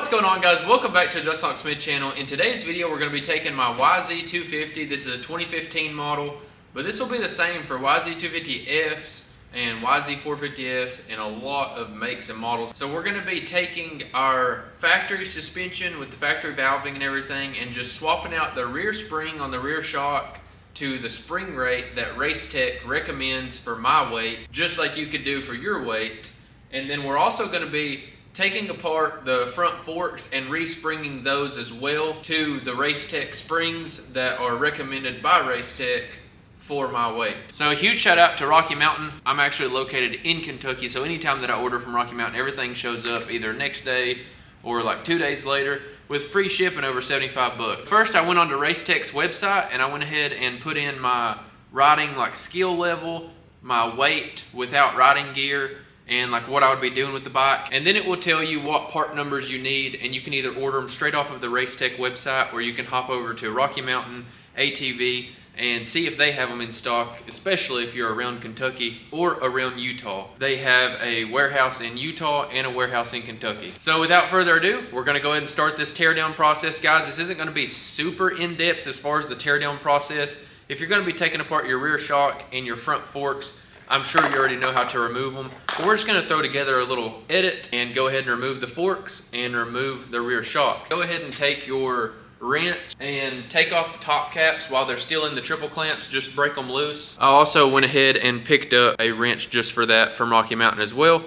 What's going on, guys? Welcome back to Just Like Smith channel. In today's video, we're going to be taking my YZ250. This is a 2015 model, but this will be the same for YZ250Fs and YZ450Fs and a lot of makes and models. So we're going to be taking our factory suspension with the factory valving and everything and just swapping out the rear spring on the rear shock to the spring rate that Race Tech recommends for my weight, just like you could do for your weight. And then we're also going to be taking apart the front forks and respringing those as well to the Race Tech springs that are recommended by Race Tech for my weight. So a huge shout out to Rocky Mountain. I'm actually located in Kentucky, so anytime that I order from Rocky Mountain, everything shows up either next day or like 2 days later with free shipping over 75 bucks. First, I went on to Race Tech's website and I went ahead and put in my riding like skill level, my weight without riding gear, and like what I would be doing with the bike. And then it will tell you what part numbers you need, and you can either order them straight off of the Race Tech website, or you can hop over to Rocky Mountain ATV and see if they have them in stock, especially if you're around Kentucky or around Utah. They have a warehouse in Utah and a warehouse in Kentucky. So without further ado, we're gonna go ahead and start this teardown process. Guys, this isn't gonna be super in-depth as far as the teardown process. If you're gonna be taking apart your rear shock and your front forks, I'm sure you already know how to remove them. But we're just gonna throw together a little edit and go ahead and remove the forks and remove the rear shock. Go ahead and take your wrench and take off the top caps while they're still in the triple clamps. Just break them loose. I also went ahead and picked up a wrench just for that from Rocky Mountain as well.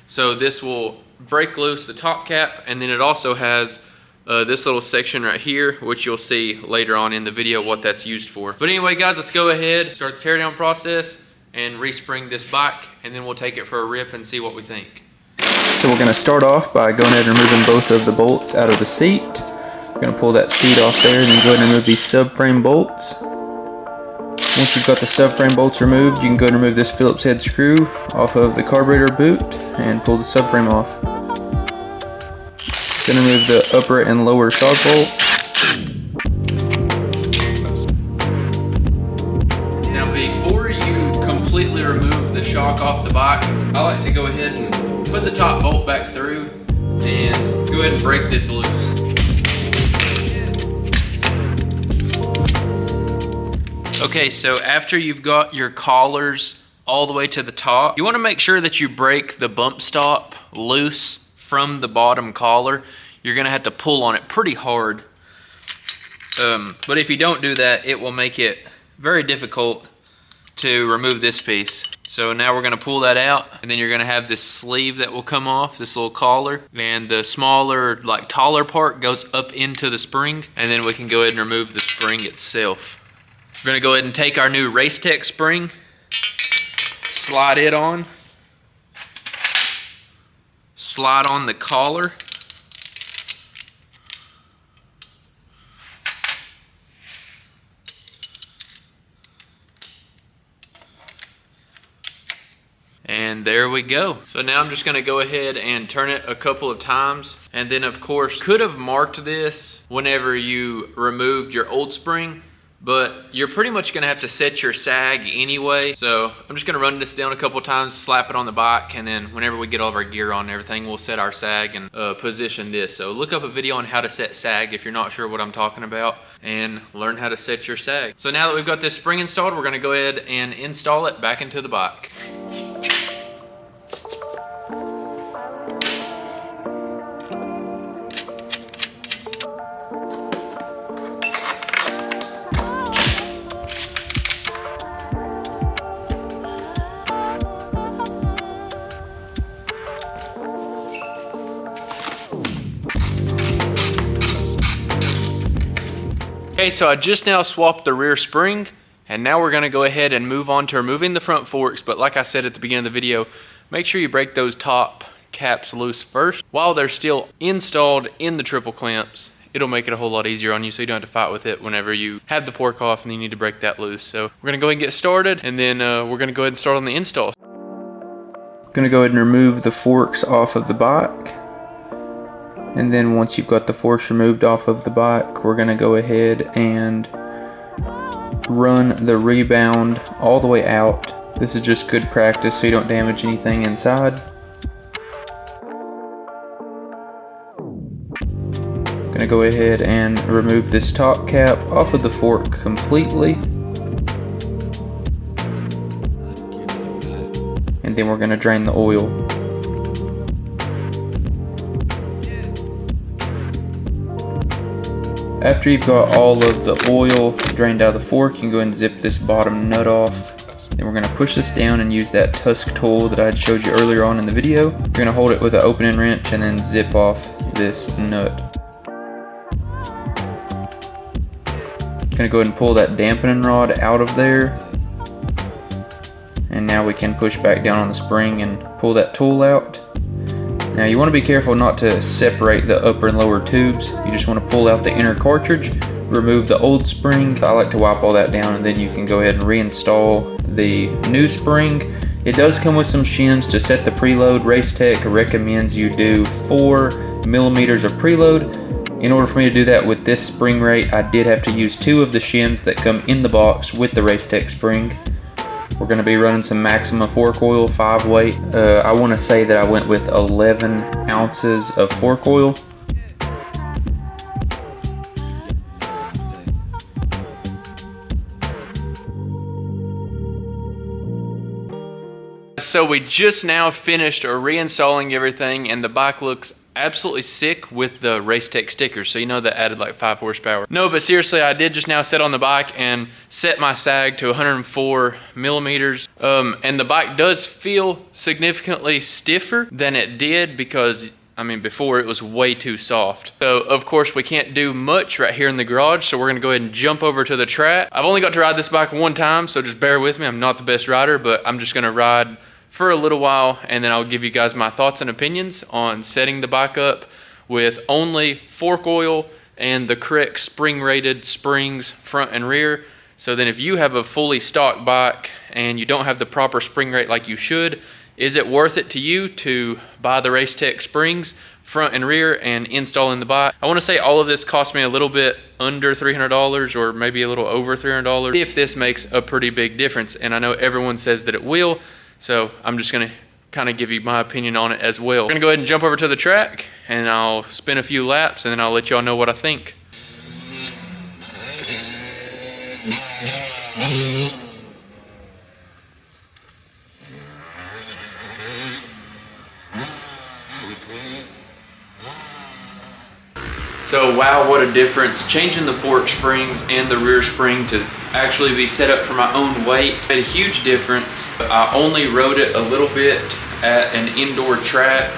So this will break loose the top cap, and then it also has this little section right here, which you'll see later on in the video what that's used for. But anyway, guys, let's go ahead, start the teardown process and respring this bike, and then we'll take it for a rip and see what we think. So we're going to start off by going ahead and removing both of the bolts out of the seat. We're going to pull that seat off there and then go ahead and remove these subframe bolts. Once you've got the subframe bolts removed, you can go ahead and remove this Phillips head screw off of the carburetor boot and pull the subframe off. Going to remove the upper and lower shock bolt. Completely remove the shock off the bike, I like to go ahead and put the top bolt back through and go ahead and break this loose. Okay, so after you've got your collars all the way to the top, you want to make sure that you break the bump stop loose from the bottom collar. You're going to have to pull on it pretty hard. But if you don't do that, it will make it very difficult to remove this piece. So now we're going to pull that out, and then you're going to have this sleeve that will come off, this little collar, and the smaller, like taller part goes up into the spring, and then we can go ahead and remove the spring itself. We're going to go ahead and take our new Race Tech spring, slide it on, slide on the collar, and there we go. So now I'm just gonna go ahead and turn it a couple of times. And then of course, could have marked this whenever you removed your old spring, but you're pretty much gonna have to set your sag anyway. So I'm just gonna run this down a couple of times, slap it on the bike, and then whenever we get all of our gear on and everything, we'll set our sag and position this. So look up a video on how to set sag if you're not sure what I'm talking about, and learn how to set your sag. So now that we've got this spring installed, we're gonna go ahead and install it back into the bike. Okay, so I just now swapped the rear spring, and now we're going to go ahead and move on to removing the front forks. But like I said at the beginning of the video, make sure you break those top caps loose first while they're still installed in the triple clamps. It'll make it a whole lot easier on you, so you don't have to fight with it whenever you have the fork off and you need to break that loose. So we're going to go ahead and get started, and then we're going to go ahead and start on the install. Going to go ahead and remove the forks off of the bike. And then once you've got the forks removed off of the bike, we're going to go ahead and run the rebound all the way out. This is just good practice so you don't damage anything inside. Gonna go ahead and remove this top cap off of the fork completely. And then we're gonna drain the oil. After you've got all of the oil drained out of the fork, you can go ahead and zip this bottom nut off. Then we're gonna push this down and use that tusk tool that I had showed you earlier on in the video. You're gonna hold it with an opening wrench and then zip off this nut. Gonna go ahead and pull that dampening rod out of there. And now we can push back down on the spring and pull that tool out. Now you want to be careful not to separate the upper and lower tubes. You just want to pull out the inner cartridge, remove the old spring. I like to wipe all that down, and then you can go ahead and reinstall the new spring. It does come with some shims to set the preload. Racetech recommends you do 4 millimeters of preload. In order for me to do that with this spring rate, I did have to use 2 of the shims that come in the box with the Racetech spring. We're going to be running some Maxima fork oil, 5 weight. I want to say that I went with 11 ounces of fork oil. So we just now finished reinstalling everything, and the bike looks absolutely sick with the Racetech stickers. So you know that added like 5 horsepower. No, but seriously, I did just now set on the bike and set my sag to 104 millimeters. And the bike does feel significantly stiffer than it did because, I mean, before it was way too soft. So of course we can't do much right here in the garage, so we're gonna go ahead and jump over to the track. I've only got to ride this bike one time, so just bear with me. I'm not the best rider, but I'm just gonna ride for a little while, and then I'll give you guys my thoughts and opinions on setting the bike up with only fork oil and the correct spring rated springs front and rear. So then if you have a fully stock bike and you don't have the proper spring rate like you should, is it worth it to you to buy the Racetech springs front and rear and install in the bike? I want to say all of this cost me a little bit under $300 or maybe a little over $300 if this makes a pretty big difference, and I know everyone says that it will. So I'm just gonna kind of give you my opinion on it as well. We're gonna go ahead and jump over to the track and I'll spin a few laps and then I'll let y'all know what I think. So wow, what a difference. Changing the fork springs and the rear spring to actually be set up for my own weight made a huge difference. I only rode it a little bit at an indoor track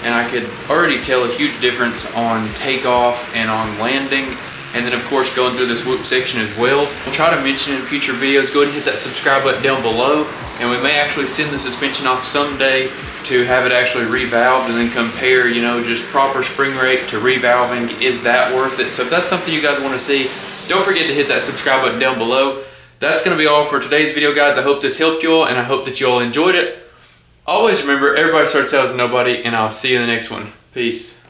and I could already tell a huge difference on takeoff and on landing. And then of course going through this whoop section as well. I'll try to mention in future videos, go ahead and hit that subscribe button down below, and we may actually send the suspension off someday to have it actually revalved and then compare, you know, just proper spring rate to revalving. Is that worth it? So if that's something you guys want to see, don't forget to hit that subscribe button down below. That's going to be all for today's video, guys. I hope this helped you all, and I hope that you all enjoyed it. Always remember, everybody starts out as nobody, and I'll see you in the next one. Peace.